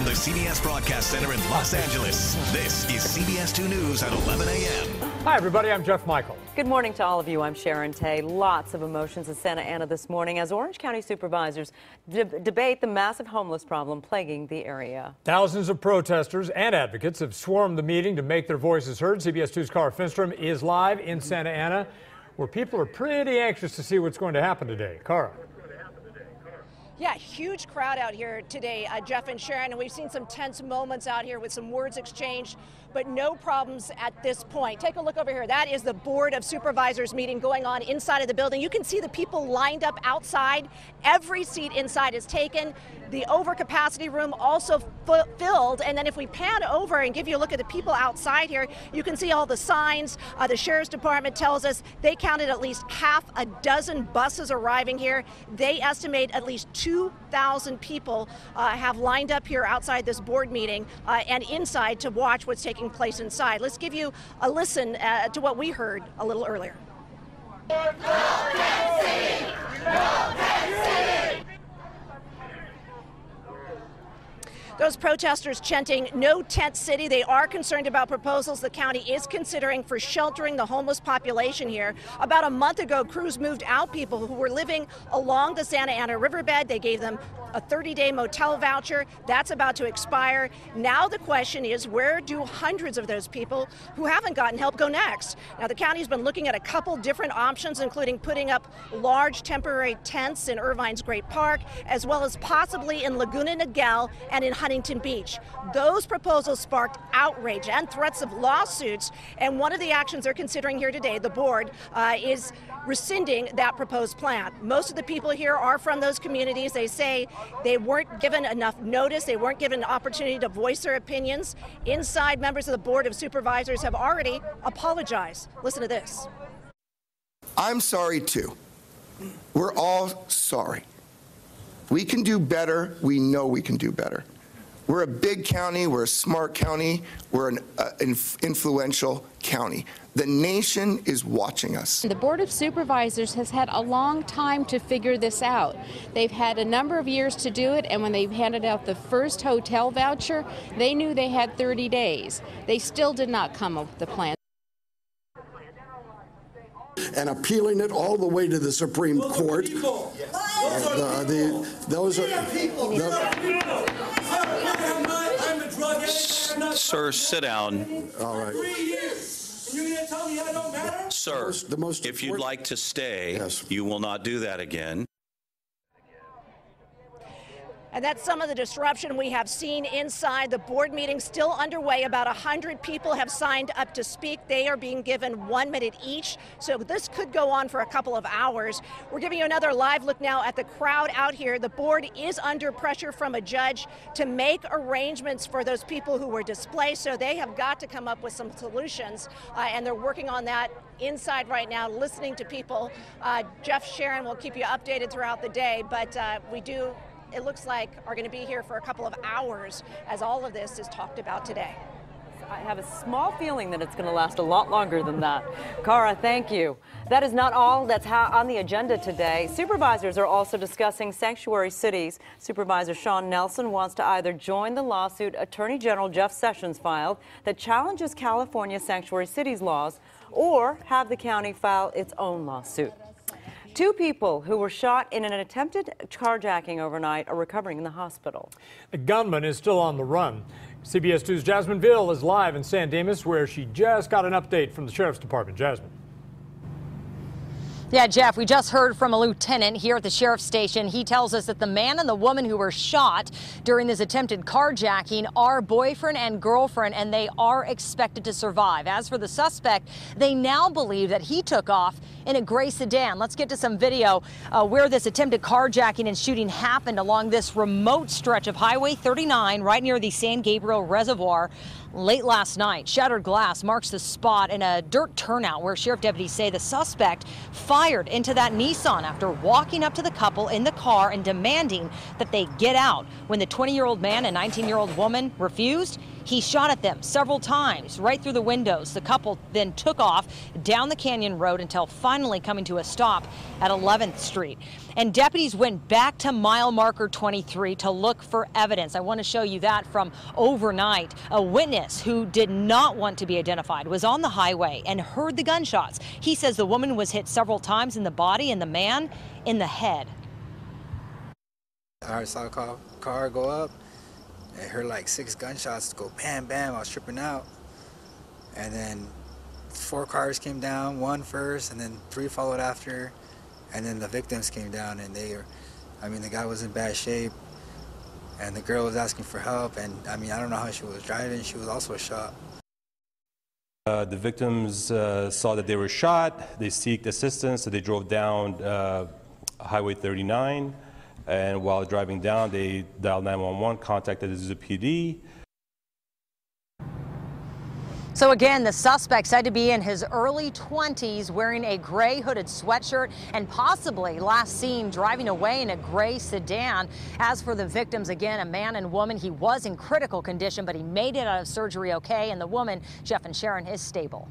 the CBS Broadcast Center in Los Angeles, this is CBS 2 News at 11 a.m. Hi, everybody. I'm Jeff Michael. Good morning to all of you. I'm Sharon Tay. Lots of emotions in Santa Ana this morning as Orange County supervisors debate the massive homeless problem plaguing the area. Thousands of protesters and advocates have swarmed the meeting to make their voices heard. CBS 2's Cara Finstrom is live in Santa Ana, where people are pretty anxious to see what's going to happen today. Cara. Yeah, huge crowd out here today, Jeff and Sharon, and we've seen some tense moments out here with some words exchanged, but no problems at this point. Take a look over here. That is the Board of Supervisors meeting going on inside of the building. You can see the people lined up outside. Every seat inside is taken. The overcapacity room also filled. And then if we pan over and give you a look at the people outside here, you can see all the signs. The Sheriff's Department tells us they counted at least half a dozen buses arriving here. They estimate at least 2,000 people have lined up here outside this board meeting and inside to watch what's taking place inside. Let's give you a listen to what we heard a little earlier. No tent city! No tent city! Those protesters chanting "No Tent City." They are concerned about proposals the county is considering for sheltering the homeless population here. About a month ago, crews moved out people who were living along the Santa Ana riverbed. They gave them a 30-day motel voucher. That's about to expire. Now the question is, where do hundreds of those people who haven't gotten help go next? Now the county's been looking at a couple different options, including putting up large temporary tents in Irvine's Great Park, as well as possibly in Laguna Niguel and in Huntington Beach. Those proposals sparked outrage and threats of lawsuits, and one of the actions they're considering here today, the board, is rescinding that proposed plan. Most of the people here are from those communities. They say they weren't given enough notice. They weren't given an opportunity to voice their opinions. Inside, members of the Board of Supervisors have already apologized. Listen to this. I'm sorry, too. We're all sorry. We can do better. We know we can do better. We're a big county. We're a smart county. We're an influential county. The nation is watching us. The Board of Supervisors has had a long time to figure this out. They've had a number of years to do it, and when they handed out the first hotel voucher, they knew they had 30 days. They still did not come up with the plan. And appealing it all the way to the Supreme Court. Sir, sit down. All right. Sir, if you'd like to stay, yes. You will not do that again. And that's some of the disruption we have seen inside. The board meeting still underway. About 100 people have signed up to speak. They are being given 1 minute each. So this could go on for a couple of hours. We're giving you another live look now at the crowd out here. The board is under pressure from a judge to make arrangements for those people who were displaced. So they have got to come up with some solutions. And they're working on that inside right now, listening to people. Jeff, Sharon will keep you updated throughout the day. But it looks like are going to be here for a couple of hours as all of this is talked about today. I have a small feeling that it's going to last a lot longer than that. Cara, thank you. That is not all that's on the agenda today. Supervisors are also discussing sanctuary cities. Supervisor Sean Nelson wants to either join the lawsuit Attorney General Jeff Sessions filed that challenges California sanctuary cities laws, or have the county file its own lawsuit. 2 people who were shot in an attempted carjacking overnight are recovering in the hospital. The gunman is still on the run. CBS 2's Jasmine Ville is live in San Dimas, where she just got an update from the Sheriff's Department. Jasmine. Yeah, Jeff, we just heard from a lieutenant here at the sheriff's station. He tells us that the man and the woman who were shot during this attempted carjacking are boyfriend and girlfriend, and they are expected to survive. As for the suspect, they now believe that he took off in a gray sedan. Let's get to some video where this attempted carjacking and shooting happened along this remote stretch of Highway 39 right near the San Gabriel Reservoir. Late last night, shattered glass marks the spot in a dirt turnout where sheriff deputies say the suspect fired into that Nissan after walking up to the couple in the car and demanding that they get out. When the 20-year-old man and 19-year-old woman refused, He shot at them several times, right through the windows. The couple then took off down the Canyon Road until finally coming to a stop at 11th Street. And deputies went back to mile marker 23 to look for evidence. I want to show you that from overnight. A witness who did not want to be identified was on the highway and heard the gunshots. He says the woman was hit several times in the body and the man in the head. I saw a car go up. I heard like 6 gunshots go bam, bam. I was tripping out. And then 4 cars came down, 1 first, and then 3 followed after. And then the victims came down, and the guy was in bad shape. And the girl was asking for help. And I don't know how she was driving. She was also shot. The victims saw that they were shot. They sought assistance, so they drove down Highway 39. And while driving down, they dialed 911, contacted the Zoo PD. So again, the suspect said to be in his early 20s, wearing a gray hooded sweatshirt and possibly last seen driving away in a gray sedan. As for the victims, again, a man and woman, he was in critical condition, but he made it out of surgery okay. And the woman, Jeff and Sharon, is stable.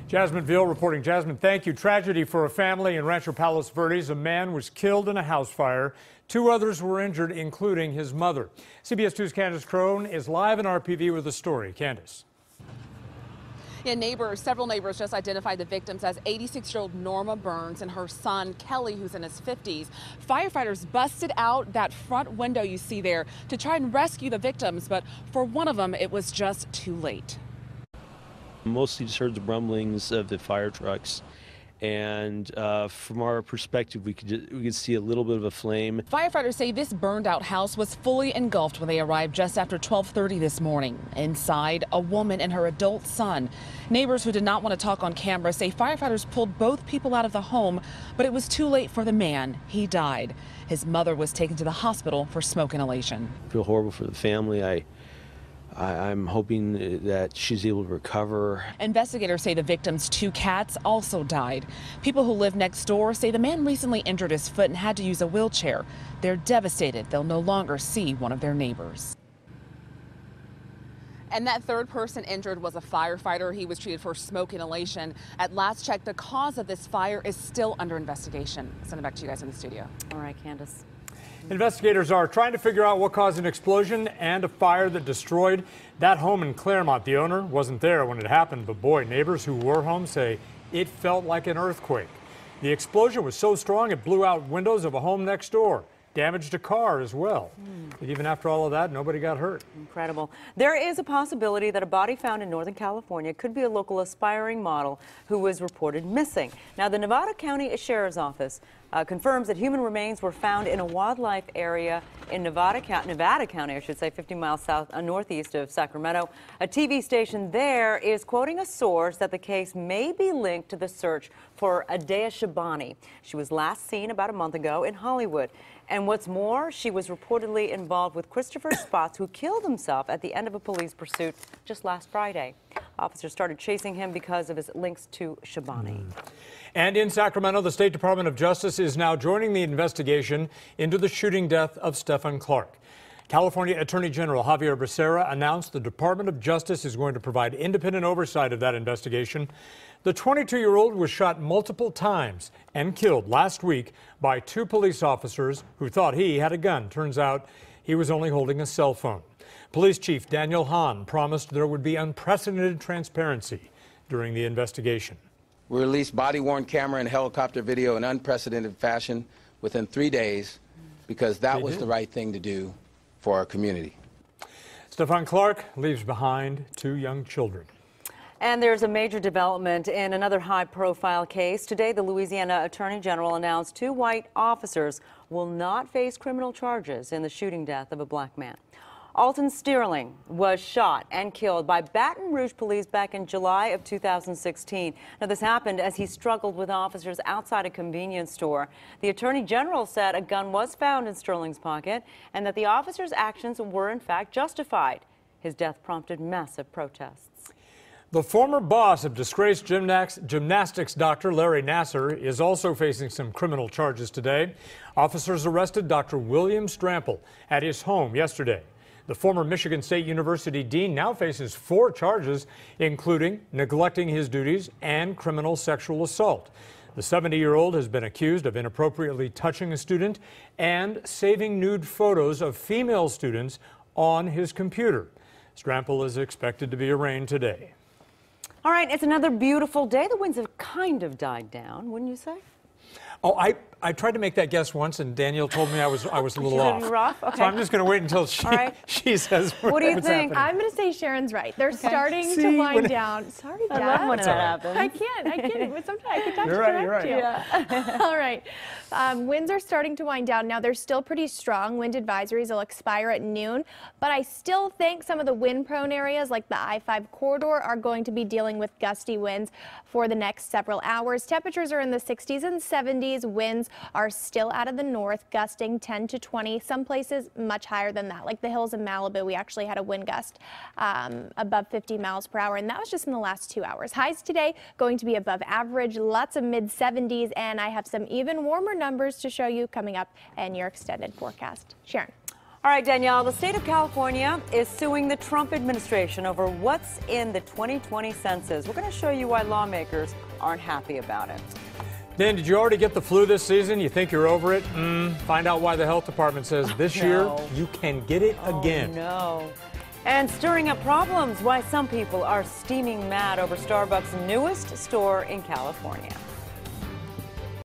Jasmine Veal reporting. Jasmine, thank you. Tragedy for a family in Rancho Palos Verdes. A man was killed in a house fire. 2 others were injured, including his mother. CBS 2's Candace Crone is live in RPV with the story. Candace. Yeah, several neighbors just identified the victims as 86-year-old Norma Burns and her son Kelly, who's in his 50s. Firefighters busted out that front window you see there to try and rescue the victims, but for one of them, it was just too late. Mostly just heard the rumblings of the fire trucks, and from our perspective, we could see a little bit of a flame. Firefighters say this burned out house was fully engulfed when they arrived just after 12:30 this morning. Inside, a woman and her adult son. Neighbors who did not want to talk on camera say firefighters pulled both people out of the home, but it was too late for the man. He died. His mother was taken to the hospital for smoke inhalation. I feel horrible for the family. I'm hoping that she's able to recover. Investigators say the victim's 2 cats also died. People who live next door say the man recently injured his foot and had to use a wheelchair. They're devastated they'll no longer see one of their neighbors. And that 3rd person injured was a firefighter. He was treated for smoke inhalation. At last check, the cause of this fire is still under investigation. I'll send it back to you guys in the studio. All right, Candace. Investigators are trying to figure out what caused an explosion and a fire that destroyed that home in Claremont. The owner wasn't there when it happened, but boy, neighbors who were home say it felt like an earthquake. The explosion was so strong it blew out windows of a home next door. Damaged a car as well. But even after all of that, nobody got hurt. Incredible. There is a possibility that a body found in Northern California could be a local aspiring model who was reported missing. Now, the Nevada County Sheriff's Office confirms that human remains were found in a wildlife area in Nevada County, I should say, 50 miles northeast of Sacramento. A TV station there is quoting a source that the case may be linked to the search for Adea Shabani. She was last seen about a month ago in Hollywood. And what's more, she was reportedly involved with Christopher Spotts, who killed himself at the end of a police pursuit just last Friday. Officers started chasing him because of his links to Shabani. And in Sacramento, the State Department of Justice is now joining the investigation into the shooting death of Stephen Clark. California Attorney General Javier Becerra announced the Department of Justice is going to provide independent oversight of that investigation. The 22-year-old was shot multiple times and killed last week by 2 police officers who thought he had a gun. Turns out he was only holding a cell phone. Police Chief Daniel Hahn promised there would be unprecedented transparency during the investigation. We released body-worn camera and helicopter video in unprecedented fashion within 3 days because that was the right thing to do for our community. Stephen Clark leaves behind 2 young children. And there's a major development in another high-profile case. Today, the Louisiana Attorney General announced 2 white officers will not face criminal charges in the shooting death of a black man. Alton Sterling was shot and killed by Baton Rouge police back in July of 2016. Now, this happened as he struggled with officers outside a convenience store. The Attorney General said a gun was found in Sterling's pocket and that the officers' actions were in fact justified. His death prompted massive protests. The former boss of disgraced gymnastics doctor Larry Nassar is also facing some criminal charges today. Officers arrested Dr. William Strample at his home yesterday. The former Michigan State University dean now faces 4 charges, including neglecting his duties and criminal sexual assault. The 70-year-old has been accused of inappropriately touching a student and saving nude photos of female students on his computer. Strample is expected to be arraigned today. All right, it's another beautiful day. The winds have kind of died down, wouldn't you say? Oh, I tried to make that guess once, and Danielle told me I was a little off. Rough? Okay. So I'm just going to wait until she says what do you what's think? happening. I'm going to say Sharon's right. They're starting to wind down. Sorry, Dad. I love when that happens. I can't. But sometimes I can touch You're right. you. Yeah. All right. Winds are starting to wind down. Now, they're still pretty strong. Wind advisories will expire at noon, but I still think some of the wind-prone areas like the I-5 corridor are going to be dealing with gusty winds for the next several hours. Temperatures are in the 60s and 70s. Winds are still out of the north, gusting 10 to 20. Some places much higher than that, like the hills of Malibu. We actually had a wind gust above 50 miles per hour, and that was just in the last 2 hours. Highs today going to be above average, lots of mid-70s, and I have some even warmer numbers to show you coming up in your extended forecast. Sharon. All right, Danielle, the state of California is suing the Trump administration over what's in the 2020 census. We're going to show you why lawmakers aren't happy about it. Dan, did you already get the flu this season? You think you're over it? Find out why the health department says this year you can get it again. No. And stirring up problems, why some people are steaming mad over Starbucks' newest store in California.